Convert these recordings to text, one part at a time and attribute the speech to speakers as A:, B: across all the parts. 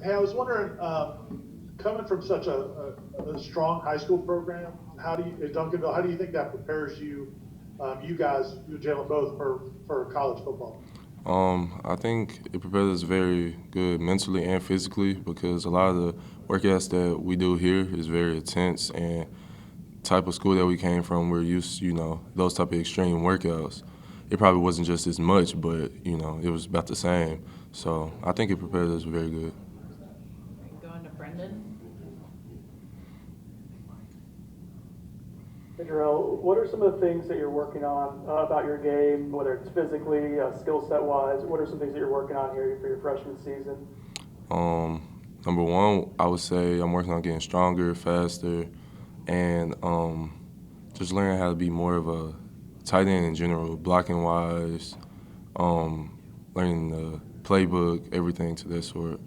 A: Hey, I was wondering, coming from such a strong high school program, how do you, at Duncanville, how do you think that prepares you, you guys, you and Jalen both, for college football?
B: I think it prepares us very good mentally and physically because a lot of the workouts that we do here is very intense and type of school that we came from, we're used to, those type of extreme workouts. It probably wasn't just as much, but, it was about the same. So I think it prepares us very good.
C: Right, going to Brendan.
D: Hey, Jerrale, what are some of the things that you're working on about your game, whether it's physically, skill set wise? What are some things that you're working on here for your freshman season?
B: Number one, I would say I'm working on getting stronger, faster, and just learning how to be more of a tight end in general, blocking wise, learning the playbook, everything to that sort.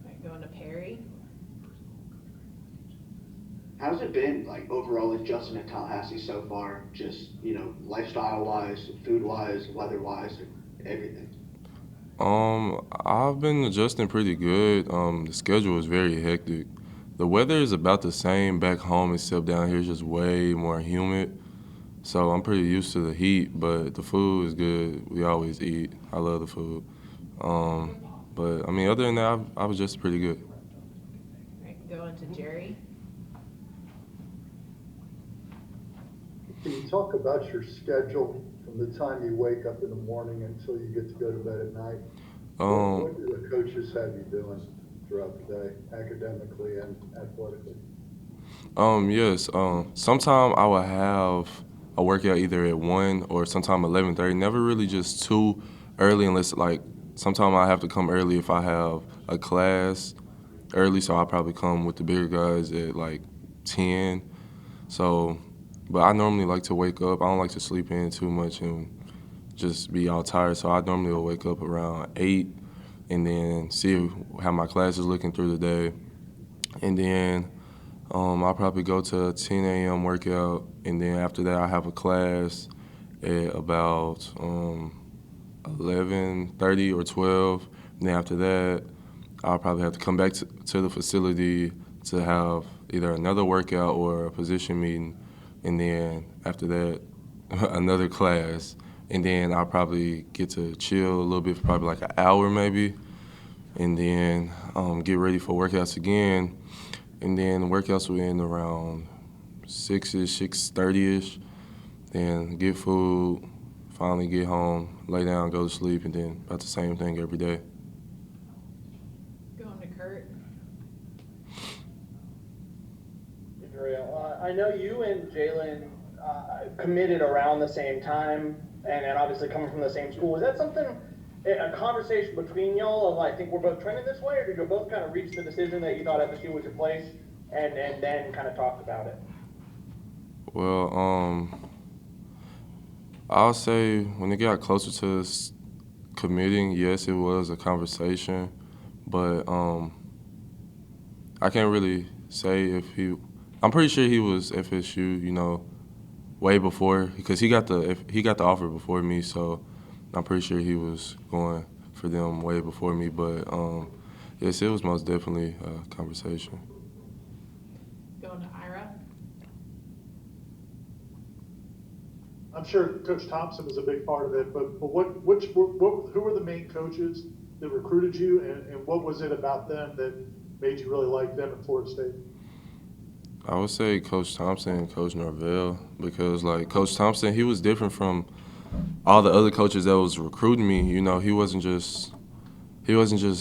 C: Right, going to Perry.
E: How's it been like overall adjusting to Tallahassee so far? Just lifestyle wise, food wise, weather wise, everything.
B: I've been adjusting pretty good. The schedule is very hectic. The weather is about the same back home, except down here is just way more humid. So I'm pretty used to the heat, but the food is good. We always eat. I love the food. Um, but I mean, other than that, I was just pretty good.
C: Right, going to Jerry.
F: Can you talk about your schedule from the time you wake up in the morning until you get to go to bed at night? What
B: Um,
F: do the coaches have you doing throughout the day, academically and athletically?
B: yes. Sometime I will have a workout either at 1 or sometime 11:30. Never really just too early unless like sometime I have to come early if I have a class early. So I'll probably come with the bigger guys at like 10. So, but I normally like to wake up. I don't like to sleep in too much and just be all tired. So I normally will wake up around 8 and then see how my class is looking through the day. And then I'll probably go to a 10 a.m. workout, and then after that, I have a class at about 11:30 or 12. And then after that, I'll probably have to come back to the facility to have either another workout or a position meeting, and then after that, another class. And then I'll probably get to chill a little bit for probably like an hour maybe, and then get ready for workouts again. And then workouts will end around 6-ish, 6:30-ish. Then get food, finally get home, lay down, go to sleep, and then about the same thing every day.
C: Going to Kurt.
D: Jerrale, I know you and Jalen committed around the same time, and obviously coming from the same school. Was that something, a conversation between y'all of I think we're both trending this way, or did you both kind of reach the decision that you thought FSU was your place, and then kind of talked about it?
B: Well, I'll say when it got closer to committing, yes, it was a conversation, but I can't really say if he. I'm pretty sure he was FSU, way before because he got the offer before me, so I'm pretty sure he was going for them way before me. But yes, it was most definitely a conversation.
C: Going to Ira.
A: I'm sure Coach Thompson was a big part of it, but who were the main coaches that recruited you, and what was it about them that made you really like them in Florida State?
B: I would say Coach Thompson and Coach Norvell because like Coach Thompson, he was different from all the other coaches that was recruiting me. He wasn't just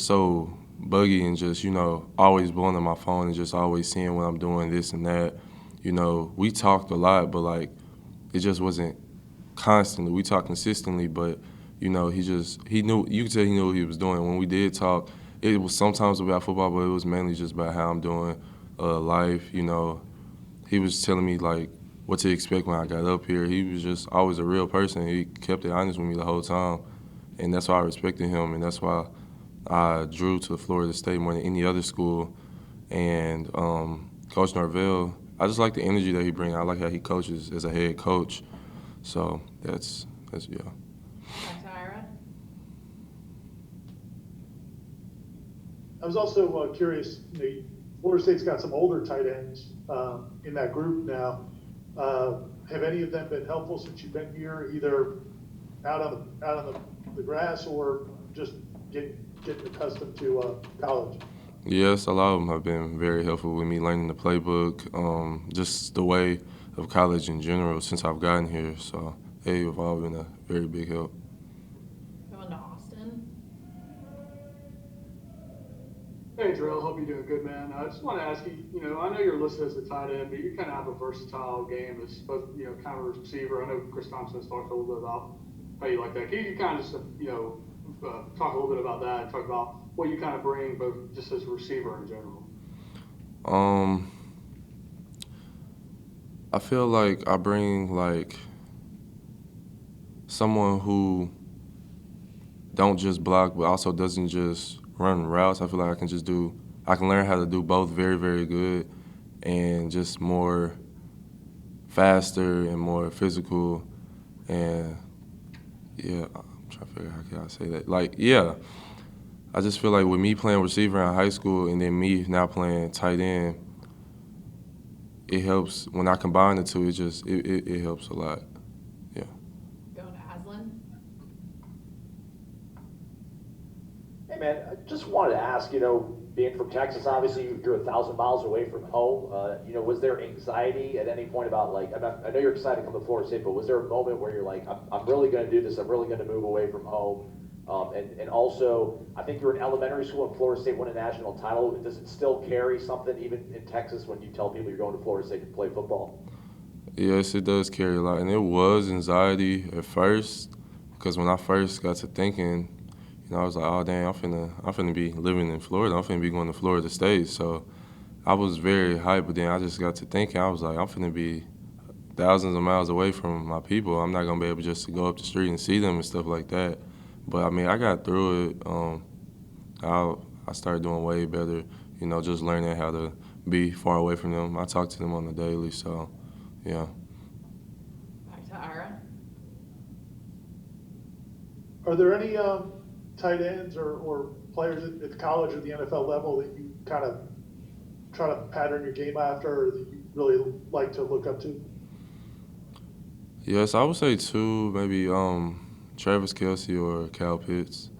B: so buggy and just always blowing on my phone and just always seeing what I'm doing this and that. We talked a lot, but like it just wasn't constantly. We talked consistently, but he knew. You could tell he knew what he was doing. When we did talk, it was sometimes about football, but it was mainly just about how I'm doing life. He was telling me like what to expect when I got up here. He was just always a real person. He kept it honest with me the whole time, and that's why I respected him, and that's why I drew to Florida State more than any other school. And Coach Norvell, I just like the energy that he brings. I like how he coaches as a head coach. So that's yeah.
C: Back to Ira.
A: I was also curious, Florida State's got some older tight ends in that group now. Have any of them been helpful since you've been here, either out on the grass or just getting accustomed to college?
B: Yes, a lot of them have been very helpful with me learning the playbook, just the way of college in general since I've gotten here. So they've all been a very big help.
C: Going to Austin.
G: Hey, Jerrale, hope you're doing good, man. I just want to ask you, I know you're listed as a tight end, but you kind of have a versatile game as both, kind of a receiver. I know Chris Thompson's talked a little bit about how you like that. Can you kind of just, talk a little bit about that and talk about what you kind of bring both just as a receiver in general?
B: I feel like I bring like someone who don't just block, but also doesn't just run routes. I feel like I can learn how to do both very, very good, and just more faster and more physical. And yeah, I'm trying to figure out how can I say that. Like, yeah, I just feel like with me playing receiver in high school and then me now playing tight end, it helps when I combine the two. It helps a lot. Yeah.
C: Going to Aslan.
H: Hey man, I just wanted to ask, being from Texas, obviously you're 1,000 miles away from home. Was there anxiety at any point about I know you're excited to come to Florida State, but was there a moment where you're like, I'm really going to do this, I'm really going to move away from home? And also, I think you're in elementary school and Florida State won a national title. Does it still carry something even in Texas when you tell people you're going to Florida State to play football?
B: Yes, it does carry a lot, and it was anxiety at first because when I first got to thinking, I was like, oh dang, I'm finna be living in Florida. I'm finna be going to Florida State. So I was very hyped, but then I just got to thinking, I was like, I'm finna be thousands of miles away from my people. I'm not gonna be able just to go up the street and see them and stuff like that. But I mean, I got through it. I started doing way better, just learning how to be far away from them. I talk to them on the daily, so yeah.
C: Back to Ira.
A: Are there any tight ends or players at the college or the NFL level that you kind of try to pattern your game after, or that you really like to look up to?
B: Yes, I would say two, maybe Travis Kelce or Cal Pitts.